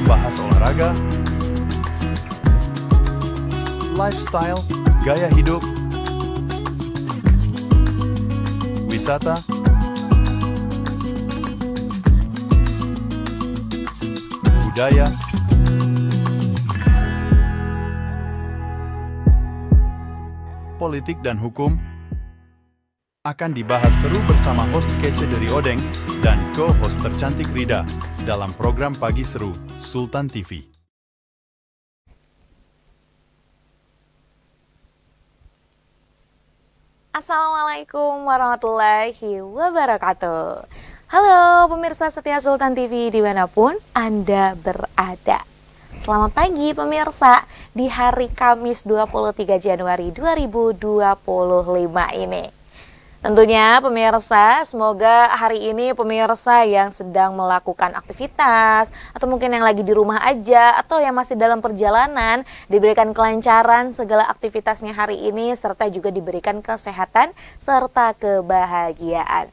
bahas olahraga, lifestyle, gaya hidup, wisata, budaya, politik dan hukum akan dibahas seru bersama host kece dari Odeng dan co-host tercantik Rida dalam program Pagi Seru Sultan TV. Assalamualaikum warahmatullahi wabarakatuh. Halo pemirsa setia Sultan TV dimanapun Anda berada. Selamat pagi pemirsa di hari Kamis 23 Januari 2025 ini. Tentunya pemirsa, semoga hari ini pemirsa yang sedang melakukan aktivitas atau mungkin yang lagi di rumah aja atau yang masih dalam perjalanan diberikan kelancaran segala aktivitasnya hari ini serta juga diberikan kesehatan serta kebahagiaan.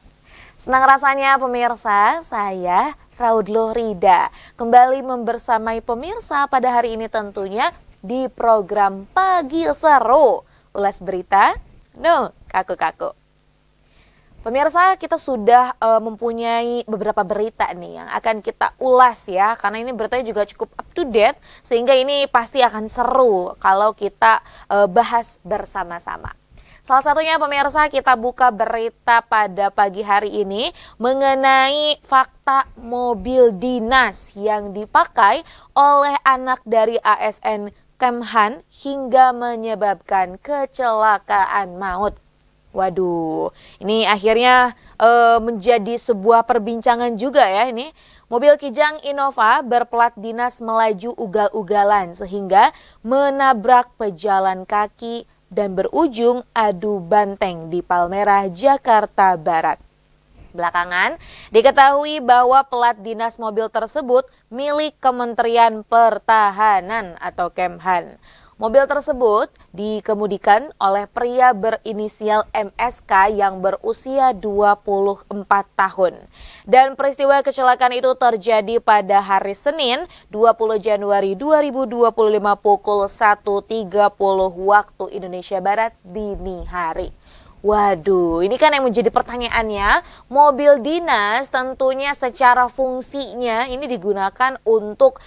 Senang rasanya pemirsa, saya Raudloh Rida kembali membersamai pemirsa pada hari ini tentunya di program Pagi Seru. Ulas berita, no kaku-kaku. Pemirsa, kita sudah mempunyai beberapa berita nih yang akan kita ulas ya, karena ini beritanya juga cukup up to date sehingga ini pasti akan seru kalau kita bahas bersama-sama. Salah satunya pemirsa, kita buka berita pada pagi hari ini mengenai fakta mobil dinas yang dipakai oleh anak dari ASN Kemhan hingga menyebabkan kecelakaan maut. Waduh, ini akhirnya menjadi sebuah perbincangan juga ya ini. Mobil Kijang Innova berplat dinas melaju ugal-ugalan sehingga menabrak pejalan kaki dan berujung adu banteng di Palmerah, Jakarta Barat. Belakangan diketahui bahwa plat dinas mobil tersebut milik Kementerian Pertahanan atau Kemhan. Mobil tersebut dikemudikan oleh pria berinisial MSK yang berusia 24 tahun. Dan peristiwa kecelakaan itu terjadi pada hari Senin 20 Januari 2025 pukul 1.30 waktu Indonesia Barat dini hari. Waduh, ini kan yang menjadi pertanyaannya, mobil dinas tentunya secara fungsinya ini digunakan untuk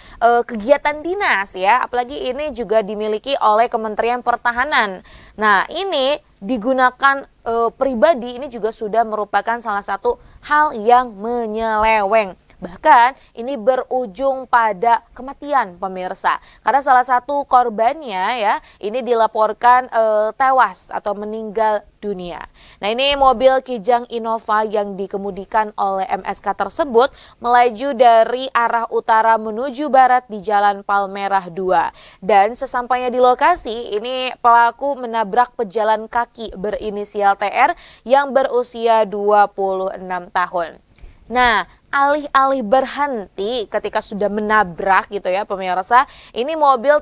kegiatan dinas ya, apalagi ini juga dimiliki oleh Kementerian Pertahanan. Nah, ini digunakan pribadi ini juga sudah merupakan salah satu hal yang menyeleweng. Bahkan ini berujung pada kematian pemirsa. Karena salah satu korbannya ya ini dilaporkan tewas atau meninggal dunia. Nah, ini mobil Kijang Innova yang dikemudikan oleh MSK tersebut melaju dari arah utara menuju barat di Jalan Palmerah 2. Dan sesampainya di lokasi ini pelaku menabrak pejalan kaki berinisial TR yang berusia 26 tahun. Nah, alih-alih berhenti ketika sudah menabrak gitu ya pemirsa, ini mobil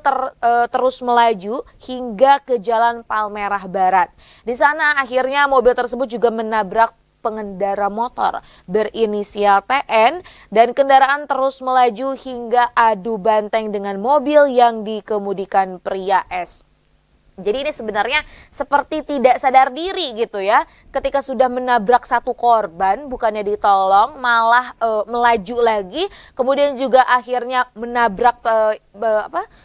terus melaju hingga ke Jalan Palmerah Barat. Di sana akhirnya mobil tersebut juga menabrak pengendara motor berinisial TN dan kendaraan terus melaju hingga adu banteng dengan mobil yang dikemudikan pria S. Jadi ini sebenarnya seperti tidak sadar diri gitu ya. Ketika sudah menabrak satu korban, bukannya ditolong, malah melaju lagi. Kemudian juga akhirnya menabrak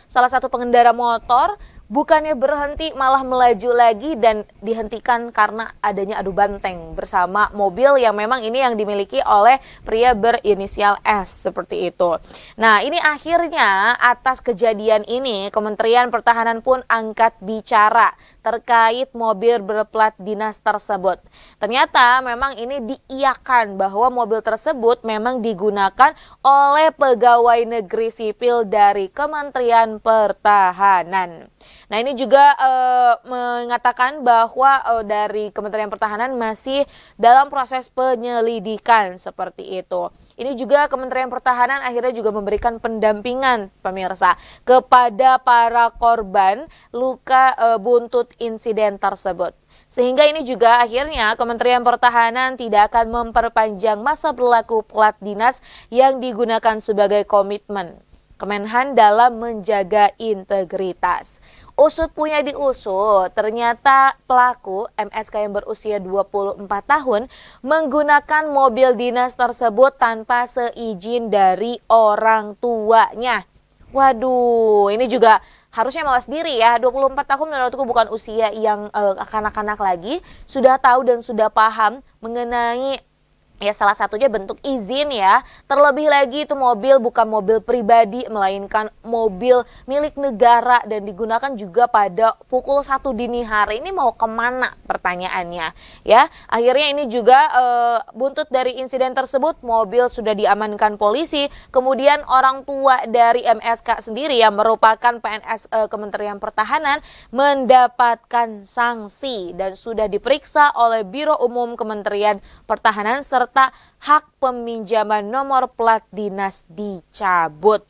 salah satu pengendara motor. Bukannya berhenti malah melaju lagi dan dihentikan karena adanya adu banteng bersama mobil yang memang ini yang dimiliki oleh pria berinisial S seperti itu. Nah, ini akhirnya atas kejadian ini Kementerian Pertahanan pun angkat bicara terkait mobil berplat dinas tersebut. Ternyata memang ini diiyakan bahwa mobil tersebut memang digunakan oleh pegawai negeri sipil dari Kementerian Pertahanan. Nah, ini juga mengatakan bahwa dari Kementerian Pertahanan masih dalam proses penyelidikan seperti itu. Ini juga Kementerian Pertahanan akhirnya juga memberikan pendampingan pemirsa kepada para korban luka buntut insiden tersebut. Sehingga ini juga akhirnya Kementerian Pertahanan tidak akan memperpanjang masa berlaku plat dinas yang digunakan sebagai komitmen. Kemenhan dalam menjaga integritas. Usut punya diusut, ternyata pelaku MSK yang berusia 24 tahun menggunakan mobil dinas tersebut tanpa seizin dari orang tuanya. Waduh, ini juga harusnya mawas diri ya. 24 tahun menurutku bukan usia yang kanak-kanak lagi, sudah tahu dan sudah paham mengenai ya salah satunya bentuk izin ya. Terlebih lagi itu mobil bukan mobil pribadi melainkan mobil milik negara dan digunakan juga pada pukul 1 dini hari. Ini mau kemana pertanyaannya ya. Akhirnya ini juga buntut dari insiden tersebut, mobil sudah diamankan polisi. Kemudian orang tua dari MSK sendiri yang merupakan PNS Kementerian Pertahanan mendapatkan sanksi dan sudah diperiksa oleh Biro Umum Kementerian Pertahanan serta hak peminjaman nomor plat dinas dicabut.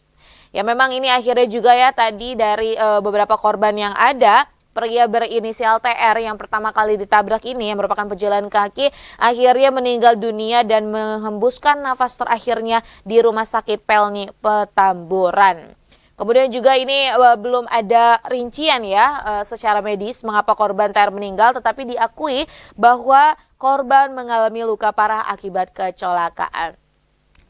Ya memang ini akhirnya juga ya tadi dari beberapa korban yang ada, pria berinisial TR yang pertama kali ditabrak ini yang merupakan pejalan kaki akhirnya meninggal dunia dan menghembuskan nafas terakhirnya di Rumah Sakit Pelni Petamburan. Kemudian juga ini belum ada rincian ya secara medis mengapa korban TR meninggal, tetapi diakui bahwa korban mengalami luka parah akibat kecelakaan.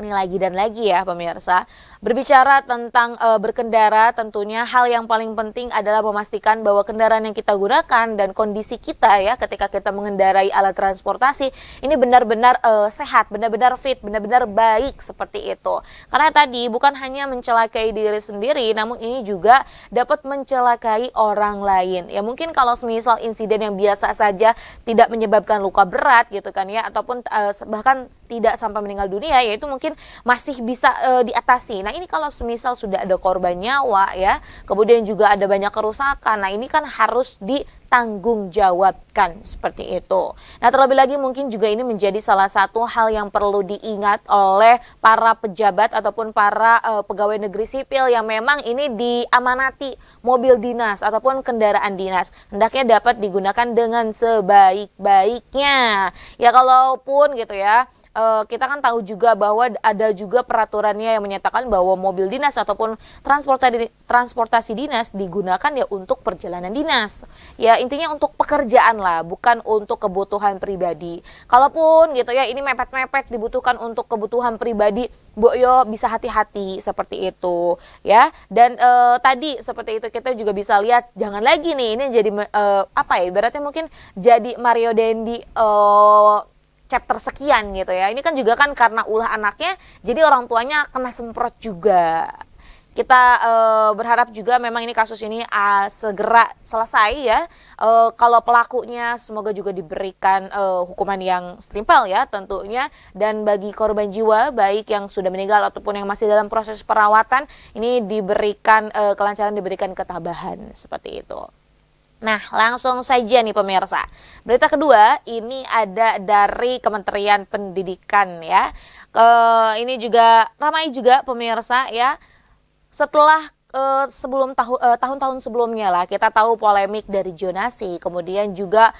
Ini lagi dan lagi ya pemirsa. Berbicara tentang berkendara, tentunya hal yang paling penting adalah memastikan bahwa kendaraan yang kita gunakan dan kondisi kita ya ketika kita mengendarai alat transportasi ini benar-benar sehat, benar-benar fit, benar-benar baik seperti itu. Karena tadi bukan hanya mencelakai diri sendiri, namun ini juga dapat mencelakai orang lain. Ya mungkin kalau semisal insiden yang biasa saja tidak menyebabkan luka berat gitu kan ya, ataupun bahkan tidak sampai meninggal dunia, yaitu mungkin masih bisa diatasi. Nah ini kalau semisal sudah ada korban nyawa ya, kemudian juga ada banyak kerusakan, nah ini kan harus ditanggungjawabkan seperti itu. Nah terlebih lagi mungkin juga ini menjadi salah satu hal yang perlu diingat oleh para pejabat ataupun para pegawai negeri sipil yang memang ini diamanati mobil dinas ataupun kendaraan dinas. Hendaknya dapat digunakan dengan sebaik-baiknya. Ya kalaupun gitu ya, kita kan tahu juga bahwa ada juga peraturannya yang menyatakan bahwa mobil dinas ataupun transportasi dinas digunakan ya untuk perjalanan dinas. Ya intinya untuk pekerjaan lah, bukan untuk kebutuhan pribadi. Kalaupun gitu ya ini mepet-mepet dibutuhkan untuk kebutuhan pribadi, Bu Yo bisa hati-hati seperti itu ya. Dan tadi seperti itu kita juga bisa lihat, jangan lagi nih ini jadi apa ya, ibaratnya mungkin jadi Mario Dendi chapter sekian gitu ya. Ini kan juga kan karena ulah anaknya, jadi orang tuanya kena semprot juga. Kita berharap juga memang ini kasus ini segera selesai ya. Kalau pelakunya semoga juga diberikan hukuman yang setimpal ya tentunya. Dan bagi korban jiwa baik yang sudah meninggal ataupun yang masih dalam proses perawatan, ini diberikan kelancaran, diberikan ketabahan seperti itu. Nah, langsung saja nih pemirsa. Berita kedua ini ada dari Kementerian Pendidikan ya. Ini juga ramai juga pemirsa ya. Setelah sebelum tahun-tahun sebelumnya lah kita tahu polemik dari zonasi, kemudian juga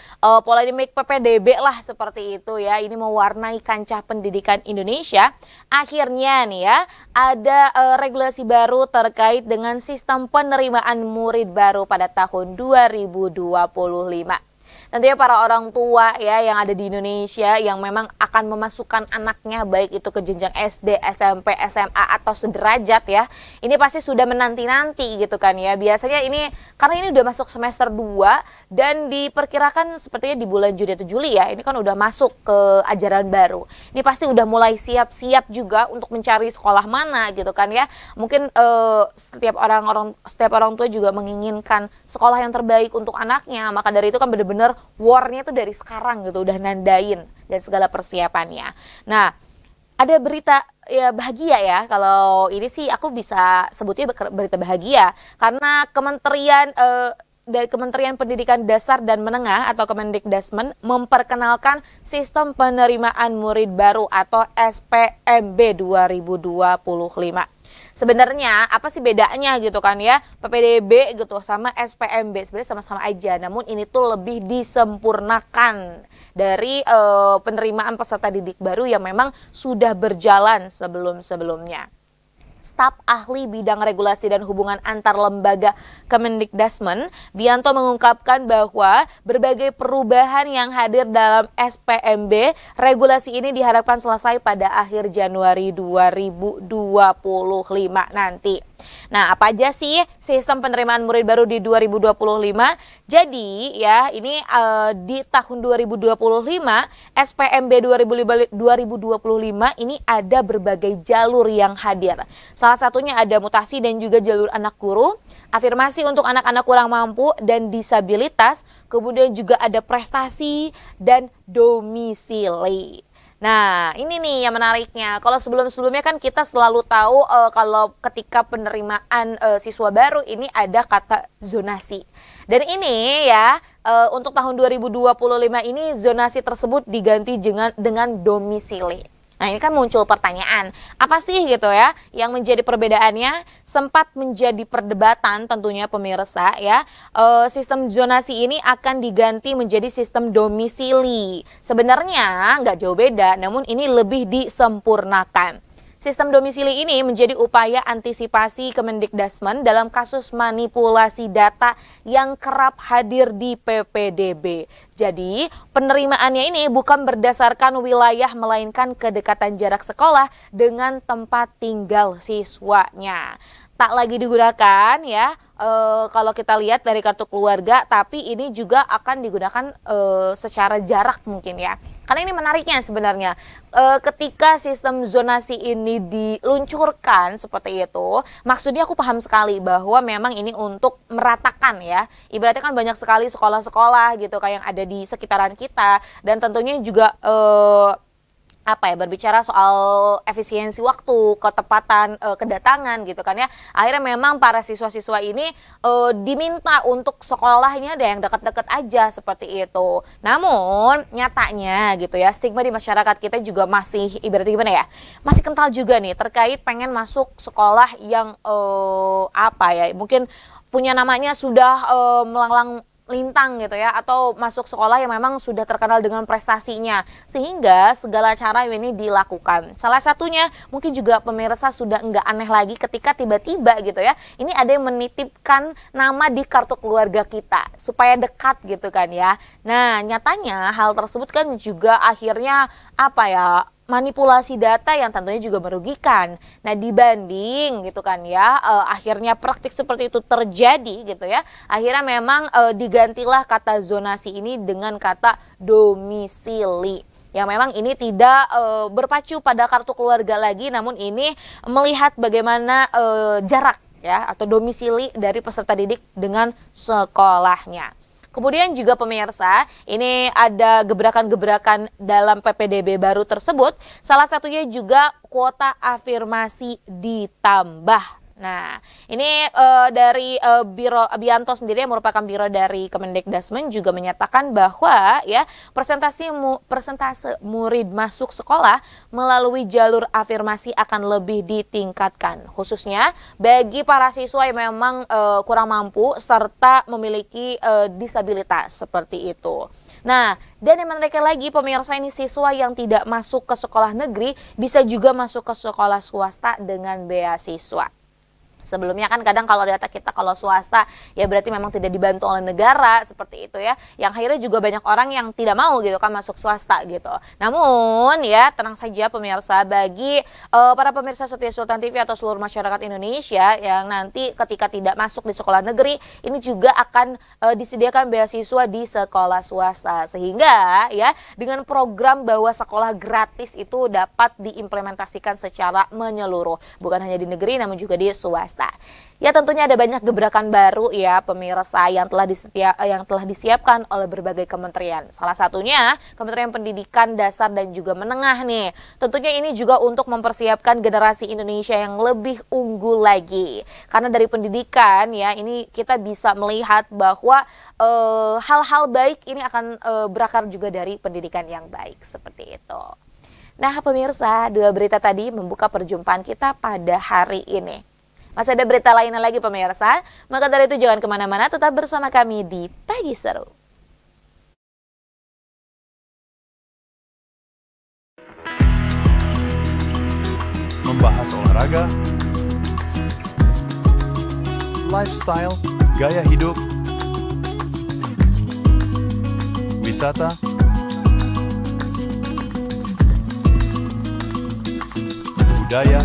polemik PPDB lah seperti itu ya. Ini mewarnai kancah pendidikan Indonesia. Akhirnya nih ya ada regulasi baru terkait dengan sistem penerimaan murid baru pada tahun 2025. Tentunya para orang tua ya yang ada di Indonesia yang memang akan memasukkan anaknya baik itu ke jenjang SD, SMP, SMA atau sederajat ya. Ini pasti sudah menanti-nanti gitu kan ya. Biasanya ini karena ini udah masuk semester 2 dan diperkirakan sepertinya di bulan Juni atau Juli ya. Ini kan udah masuk ke ajaran baru. Ini pasti udah mulai siap-siap juga untuk mencari sekolah mana gitu kan ya. Mungkin setiap orang tua juga menginginkan sekolah yang terbaik untuk anaknya. Maka dari itu kan benar-benar war-nya tuh dari sekarang gitu, udah nandain dan segala persiapannya. Nah, ada berita ya bahagia ya, kalau ini sih aku bisa sebutnya berita bahagia karena dari Kementerian Pendidikan Dasar dan Menengah atau Kemendikdasmen memperkenalkan sistem penerimaan murid baru atau SPMB 2025. Sebenarnya apa sih bedanya gitu kan ya, PPDB gitu sama SPMB sebenarnya sama-sama aja, namun ini tuh lebih disempurnakan dari penerimaan peserta didik baru yang memang sudah berjalan sebelum-sebelumnya. Staf Ahli Bidang Regulasi dan Hubungan Antar Lembaga Kemendikdasmen, Bianto mengungkapkan bahwa berbagai perubahan yang hadir dalam SPMB regulasi ini diharapkan selesai pada akhir Januari 2025 nanti. Nah, apa aja sih sistem penerimaan murid baru di 2025? Jadi ya, ini di tahun 2025 SPMB 2025 ini ada berbagai jalur yang hadir. Salah satunya ada mutasi dan juga jalur anak guru, afirmasi untuk anak-anak kurang mampu dan disabilitas, kemudian juga ada prestasi dan domisili. Nah, ini nih yang menariknya. Kalau sebelum-sebelumnya kan kita selalu tahu kalau ketika penerimaan siswa baru ini ada kata zonasi. Dan ini ya untuk tahun 2025 ini zonasi tersebut diganti dengan domisili. Nah, ini kan muncul pertanyaan, apa sih gitu ya yang menjadi perbedaannya? Sempat menjadi perdebatan tentunya pemirsa ya. Sistem zonasi ini akan diganti menjadi sistem domisili. Sebenarnya nggak jauh beda, namun ini lebih disempurnakan. Sistem domisili ini menjadi upaya antisipasi Kemendikdasmen dalam kasus manipulasi data yang kerap hadir di PPDB. Jadi, penerimaannya ini bukan berdasarkan wilayah melainkan kedekatan jarak sekolah dengan tempat tinggal siswanya. Tak lagi digunakan ya kalau kita lihat dari kartu keluarga, tapi ini juga akan digunakan secara jarak mungkin ya. Karena ini menariknya sebenarnya ketika sistem zonasi ini diluncurkan seperti itu, maksudnya aku paham sekali bahwa memang ini untuk meratakan ya. Ibaratnya kan banyak sekali sekolah-sekolah gitu kayak yang ada di sekitaran kita, dan tentunya juga berbicara soal efisiensi waktu, ketepatan kedatangan gitu kan ya. Akhirnya memang para siswa-siswa ini diminta untuk sekolahnya ada yang dekat-dekat aja seperti itu. Namun nyatanya gitu ya, stigma di masyarakat kita juga masih ibaratnya gimana ya? Masih kental juga nih terkait pengen masuk sekolah yang mungkin punya namanya sudah melanglang lintang gitu ya, atau masuk sekolah yang memang sudah terkenal dengan prestasinya, sehingga segala cara ini dilakukan. Salah satunya mungkin juga pemirsa sudah enggak aneh lagi ketika tiba-tiba gitu ya, ini ada yang menitipkan nama di kartu keluarga kita supaya dekat gitu kan ya. Nah, nyatanya hal tersebut kan juga akhirnya manipulasi data yang tentunya juga merugikan. Nah, dibanding gitu kan ya, akhirnya praktik seperti itu terjadi gitu ya. Akhirnya memang digantilah kata zonasi ini dengan kata domisili. Yang memang ini tidak berpacu pada kartu keluarga lagi, namun ini melihat bagaimana jarak ya atau domisili dari peserta didik dengan sekolahnya. Kemudian juga pemirsa, ini ada gebrakan-gebrakan dalam PPDB baru tersebut. Salah satunya juga kuota afirmasi ditambah. Nah, ini dari Biro Bianto sendiri yang merupakan biro dari Kemendikdasmen juga menyatakan bahwa ya persentase murid masuk sekolah melalui jalur afirmasi akan lebih ditingkatkan, khususnya bagi para siswa yang memang kurang mampu serta memiliki disabilitas seperti itu. Nah, dan yang menarik lagi pemirsa, ini siswa yang tidak masuk ke sekolah negeri bisa juga masuk ke sekolah swasta dengan beasiswa. Sebelumnya kan kadang kalau data kita kalau swasta ya berarti memang tidak dibantu oleh negara seperti itu ya, yang akhirnya juga banyak orang yang tidak mau gitu kan masuk swasta gitu. Namun ya tenang saja pemirsa, bagi para pemirsa setia Sultan TV atau seluruh masyarakat Indonesia yang nanti ketika tidak masuk di sekolah negeri, ini juga akan disediakan beasiswa di sekolah swasta, sehingga ya dengan program bahwa sekolah gratis itu dapat diimplementasikan secara menyeluruh, bukan hanya di negeri namun juga di swasta. Ya tentunya ada banyak gebrakan baru ya pemirsa yang telah disiapkan oleh berbagai kementerian. Salah satunya Kementerian Pendidikan Dasar dan juga Menengah nih. Tentunya ini juga untuk mempersiapkan generasi Indonesia yang lebih unggul lagi. Karena dari pendidikan ya ini kita bisa melihat bahwa hal-hal baik ini akan berakar juga dari pendidikan yang baik seperti itu. Nah pemirsa, dua berita tadi membuka perjumpaan kita pada hari ini. Masih ada berita lainnya lagi pemirsa, maka dari itu jangan kemana-mana, tetap bersama kami di Pagi Seru. Membahas olahraga, lifestyle, gaya hidup, wisata, budaya,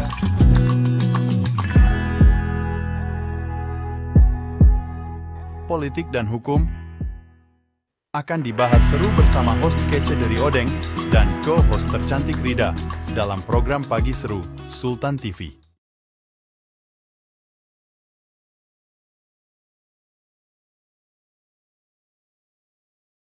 politik dan hukum akan dibahas seru bersama host kece dari Odeng dan co-host tercantik Rida dalam program Pagi Seru Sultan TV.